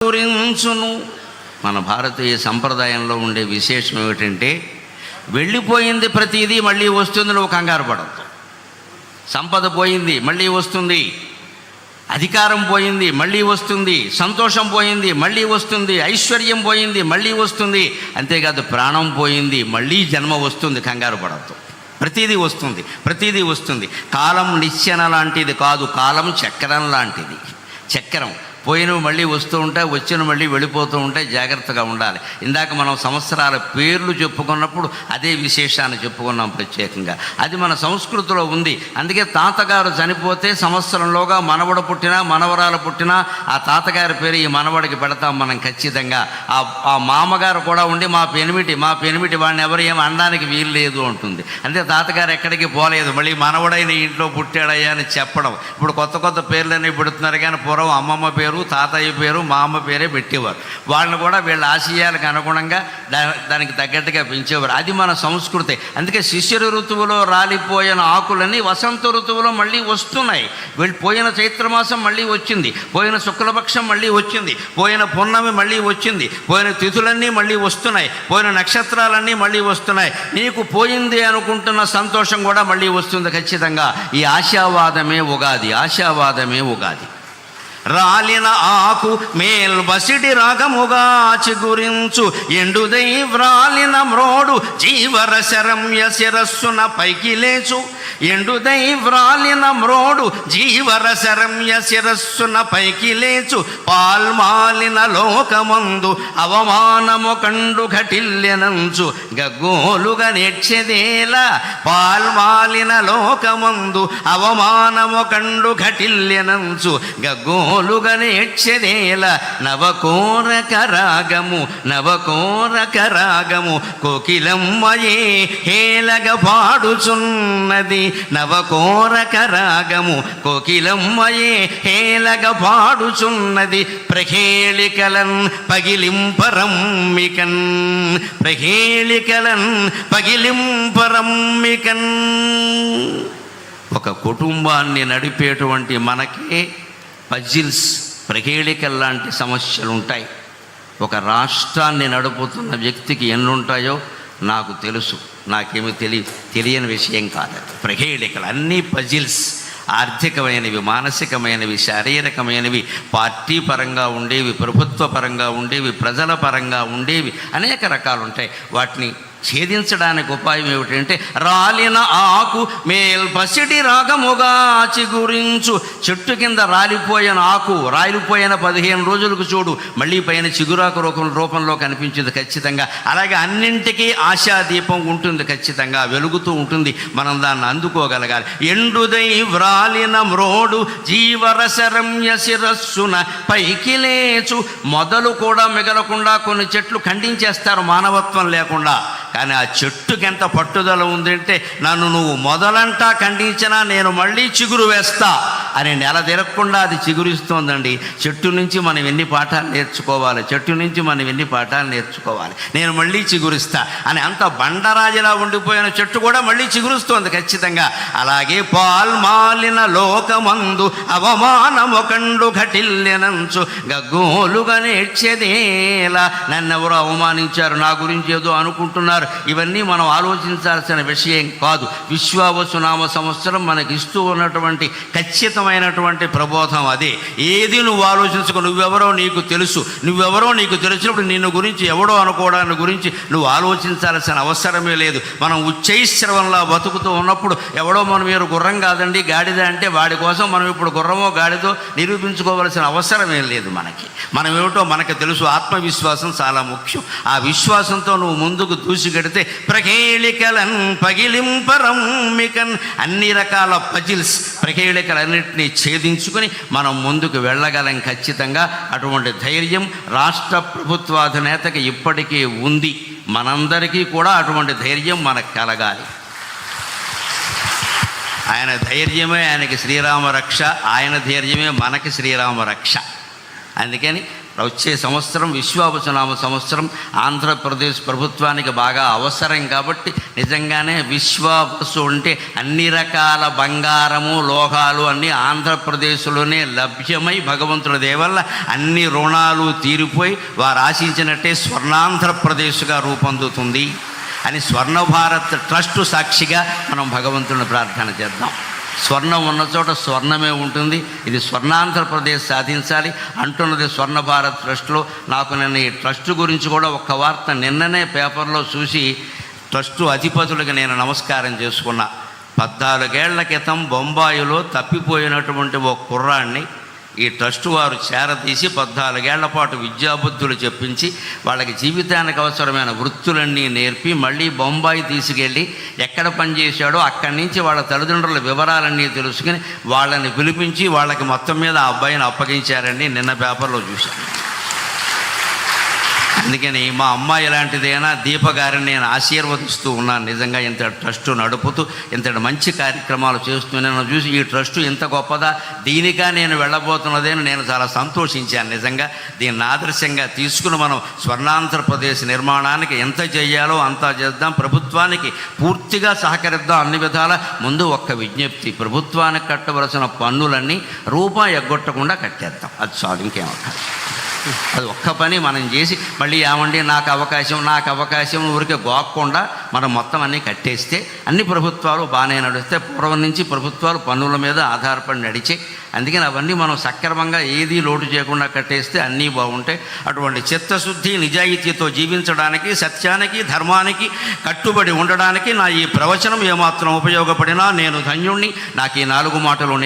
గురించును. మన భారతీయ సంప్రదాయంలో ఉండే విశేషం ఏమిటంటే, వెళ్ళిపోయింది ప్రతిదీ మళ్ళీ వస్తుంది, నువ్వు కంగారు పడద్దు. సంపద పోయింది మళ్ళీ వస్తుంది, అధికారం పోయింది మళ్ళీ వస్తుంది, సంతోషం పోయింది మళ్ళీ వస్తుంది, ఐశ్వర్యం పోయింది మళ్ళీ వస్తుంది. అంతేకాదు ప్రాణం పోయింది మళ్ళీ జన్మ వస్తుంది, కంగారు పడద్దు. ప్రతిదీ వస్తుంది, ప్రతిదీ వస్తుంది. కాలం నిచ్చెన లాంటిది కాదు, కాలం చక్రం లాంటిది. చక్రం పోయినవి మళ్ళీ వస్తూ ఉంటాయి, వచ్చిన మళ్ళీ వెళ్ళిపోతూ ఉంటాయి. జాగ్రత్తగా ఉండాలి. ఇందాక మనం సంవత్సరాల పేర్లు చెప్పుకున్నప్పుడు అదే విశేషాన్ని చెప్పుకున్నాం ప్రత్యేకంగా. అది మన సంస్కృతిలో ఉంది. అందుకే తాతగారు చనిపోతే సంవత్సరంలోగా మనవడు పుట్టినా మనవరాలు పుట్టినా ఆ తాతగారి పేరు ఈ మనవడికి పెడతాం మనం ఖచ్చితంగా. ఆ మామగారు కూడా ఉండి మా పెనిమిటి వాడిని ఎవరు ఏమి అనడానికి వీలు లేదు అంటుంది. అంటే తాతగారు ఎక్కడికి పోలేదు, మళ్ళీ మనవడైన ఇంట్లో పుట్టాడయ్యా అని చెప్పడం. ఇప్పుడు కొత్త కొత్త పేర్లన్నీ పెడుతున్నారు, కానీ పూర్వం అమ్మమ్మ పేరు, తాతయ్య పేరు, మా అమ్మ పేరే పెట్టేవారు. వాళ్ళని కూడా వీళ్ళ ఆశయాలకు అనుగుణంగా దానికి తగ్గట్టుగా పెంచేవారు. అది మన సంస్కృతి. అందుకే శిశిర ఋతువులో రాలిపోయిన ఆకులన్నీ వసంత ఋతువులో మళ్ళీ వస్తున్నాయి. పోయిన చైత్రమాసం మళ్ళీ వచ్చింది, పోయిన శుక్లపక్షం మళ్ళీ వచ్చింది, పోయిన పున్నమి మళ్ళీ వచ్చింది, పోయిన తిథులన్నీ మళ్ళీ వస్తున్నాయి, పోయిన నక్షత్రాలన్నీ మళ్ళీ వస్తున్నాయి. నీకు పోయింది అనుకుంటున్న సంతోషం కూడా మళ్ళీ వస్తుంది ఖచ్చితంగా. ఈ ఆశావాదమే ఉగాది, ఆశావాదమే ఉగాది. రాలిన ఆకు మేల్బసిడి రాగముగా చిగురించు, ఎండుదై వ్రాలిన మ్రోడు జీవరశరమ్య శిరస్సున పైకి లేచు. ఎండుదై వ్రాలిన మ్రోడు జీవరశరమ్య శిరస్సున పైకి లేచు. పాల్మాలిన లోకమందు అవమానము కండు ఘటిల్యనంచు, గగ్గోలుగా నేర్చెదేలా. పాల్మాలిన లోకమందు అవమానము కండు ఘటిల్యనంచు, గగ్గోలుగా నేర్చెదేల. నవకోరక రాగము, నవకోరక రాగము కోకిలమ్మయే హేలగ పాడుచున్నది. నవకోరక రాగము కోకిలమ్మయే హేలగ పాడుచున్నది. ప్రహేళికలన్ పగిలింపరమ్మికన్, ప్రహేళికలన్ పగిలింపరమ్మికన్. ఒక కుటుంబాన్ని నడిపేటువంటి మనకే పజిల్స్, ప్రహేళికల్లాంటి సమస్యలు ఉంటాయి. ఒక రాష్ట్రాన్ని నడుపుతున్న వ్యక్తికి ఎన్నుంటాయో నాకు తెలుసు, నాకేమీ తెలియని విషయం కాదు. ప్రహేళికలు అన్నీ పజిల్స్, ఆర్థికమైనవి, మానసికమైనవి, శారీరకమైనవి, పార్టీ పరంగా ఉండేవి, ప్రభుత్వ పరంగా ఉండేవి, ప్రజల పరంగా ఉండేవి, అనేక రకాలు ఉంటాయి. వాటిని ఛేదించడానికి ఉపాయం ఏమిటంటే, రాలిన ఆకు మేల్పసిడి రాగముగా చిగురించు. చెట్టు కింద రాలిపోయిన ఆకు రాలిపోయిన 15 రోజులకు చూడు మళ్ళీ పైన చిగురాకు రూపంలో కనిపించింది ఖచ్చితంగా. అలాగే అన్నింటికీ ఆశాదీపం ఉంటుంది, ఖచ్చితంగా వెలుగుతూ ఉంటుంది. మనం దాన్ని అందుకోగలగాలి. ఎండుదై వ్రాలిన మ్రోడు జీవరశరమ్య శిరస్సున పైకి లేచు. మొదలు కూడా మిగలకుండా కొన్ని చెట్లు ఖండించేస్తారు మానవత్వం లేకుండా. కానీ ఆ చెట్టుకి ఎంత పట్టుదల ఉందంటే, నన్ను నువ్వు మొదలంటా ఖండించినా నేను మళ్ళీ చిగురు వేస్తా అని నెల తిరగకుండా అది చిగురిస్తోందండి. చెట్టు నుంచి మనం ఎన్ని పాఠాలు నేర్చుకోవాలి, చెట్టు నుంచి మనం ఎన్ని పాఠాలు నేర్చుకోవాలి. నేను మళ్ళీ చిగురిస్తా అని అంత బండరాజులా ఉండిపోయిన చెట్టు కూడా మళ్ళీ చిగురుస్తోంది ఖచ్చితంగా. అలాగే పాల్మాలిన లోకమందు అవమానము కండు ఘటిల్యనంచు, గగ్గోలుగా నేర్చెదేలా. నన్నెవరో అవమానించారు, నా గురించి ఏదో అనుకుంటున్నారు. ఇవన్నీ మనం ఆలోచించాల్సిన విషయం కాదు. విశ్వావసునామ సంవత్సరం మనకి ఇస్తూ ఉన్నటువంటి ఖచ్చితమైనటువంటి ప్రబోధం అదే. ఏది నువ్వు ఆలోచించుకో, నువ్వెవరో నీకు తెలుసు. నువ్వెవరో నీకు తెలిసినప్పుడు నిన్ను గురించి ఎవడో అనుకోవడాన్ని గురించి నువ్వు ఆలోచించాల్సిన అవసరమే లేదు. మనం ఉచ్చైశ్రవంలా బతుకుతూ ఉన్నప్పుడు ఎవడో మనం మీరు గుర్రం కాదండి గాడిద అంటే వాడి కోసం మనం ఇప్పుడు గుర్రమో గాడిదో నిరూపించుకోవాల్సిన అవసరమే లేదు మనకి. మనం ఏమిటో మనకు తెలుసు. ఆత్మవిశ్వాసం చాలా ముఖ్యం. ఆ విశ్వాసంతో నువ్వు ముందుకు దూసిగడితే ప్రహేళికలన్ పగిలింపరమ్మికన్, అన్ని రకాల పజిల్స్, ప్రహేళికలన్నింటినీ ఛేదించుకొని మనం ముందుకు వెళ్ళగలం ఖచ్చితంగా. అటువంటి ధైర్యం రాష్ట్ర ప్రభుత్వాధినేతకి ఇప్పటికీ ఉంది. మనందరికీ కూడా అటువంటి ధైర్యం మనకు కలగాలి. ఆయన ధైర్యమే ఆయనకి శ్రీరామ రక్ష, ఆయన ధైర్యమే మనకి శ్రీరామ రక్ష. అందుకని వచ్చే సంవత్సరం విశ్వావసునామ సంవత్సరం ఆంధ్రప్రదేశ్ ప్రభుత్వానికి బాగా అవసరం కాబట్టి నిజంగానే విశ్వావసు అంటే అన్ని రకాల బంగారము లోహాలు అన్నీ ఆంధ్రప్రదేశ్లోనే లభ్యమై భగవంతుడి దయ వల్ల అన్ని రుణాలు తీరిపోయి వారు ఆశించినట్టే స్వర్ణాంధ్రప్రదేశ్గా రూపొందుతుంది అని స్వర్ణభారత్ ట్రస్ట్ సాక్షిగా మనం భగవంతుని ప్రార్థన చేద్దాం. స్వర్ణం ఉన్న చోట స్వర్ణమే ఉంటుంది. ఇది స్వర్ణాంధ్రప్రదేశ్ సాధించాలి అంటున్నది స్వర్ణ భారత్ ట్రస్ట్లో. నాకు నిన్న ఈ ట్రస్ట్ గురించి కూడా ఒక వార్త నిన్ననే పేపర్లో చూసి ట్రస్టు అధిపతులకు నేను నమస్కారం చేసుకున్నా. 14 ఏళ్ల క్రితం బొంబాయిలో తప్పిపోయినటువంటి ఒక కుర్రాన్ని ఈ ట్రస్ట్ వారు చేరదీసి 14 ఏళ్ల పాటు విద్యాబుద్ధులు చెప్పించి వాళ్ళకి జీవితానికి అవసరమైన వృత్తులన్నీ నేర్పి మళ్ళీ బొంబాయి తీసుకెళ్ళి ఎక్కడ పనిచేశాడో అక్కడి నుంచి వాళ్ళ తల్లిదండ్రుల వివరాలన్నీ తెలుసుకుని వాళ్ళని పిలిపించి వాళ్ళకి మొత్తం మీద ఆ అబ్బాయిని అప్పగించారండి. నిన్న పేపర్లో చూశాను. అందుకని మా అమ్మాయి ఇలాంటిదైనా దీప గారిని నేను ఆశీర్వదిస్తూ ఉన్నాను. నిజంగా ఇంత ట్రస్టు నడుపుతూ ఇంతటి మంచి కార్యక్రమాలు చేస్తూ నేను చూసి ఈ ట్రస్టు ఇంత గొప్పదా, దీనిగా నేను వెళ్ళబోతున్నదేని నేను చాలా సంతోషించాను. నిజంగా దీన్ని ఆదర్శంగా తీసుకుని మనం స్వర్ణాంధ్రప్రదేశ్ నిర్మాణానికి ఎంత చేయాలో అంతా చేద్దాం. ప్రభుత్వానికి పూర్తిగా సహకరిద్దాం అన్ని విధాల. ముందు ఒక్క విజ్ఞప్తి, ప్రభుత్వానికి కట్టవలసిన పన్నులన్నీ రూపాయి ఎగ్గొట్టకుండా కట్టేద్దాం. అది చాలు, ఇంకేమవుతారు. అది ఒక్క పని మనం చేసి మళ్ళీ ఏమండి నాకు అవకాశం ఊరికే గోక్కుండా మనం మొత్తం అన్నీ కట్టేస్తే అన్ని ప్రభుత్వాలు బాగానే నడిస్తే. పూర్వం నుంచి ప్రభుత్వాలు పన్నుల మీద ఆధారపడి నడిచే. అందుకని అవన్నీ మనం సక్రమంగా ఏదీ లోటు చేయకుండా కట్టేస్తే అన్నీ బాగుంటాయి. అటువంటి చిత్తశుద్ధి నిజాయితీతో జీవించడానికి, సత్యానికి ధర్మానికి కట్టుబడి ఉండడానికి నా ఈ ప్రవచనం ఏమాత్రం ఉపయోగపడినా నేను ధన్యుణ్ణి. నాకు ఈ 4 మాటలు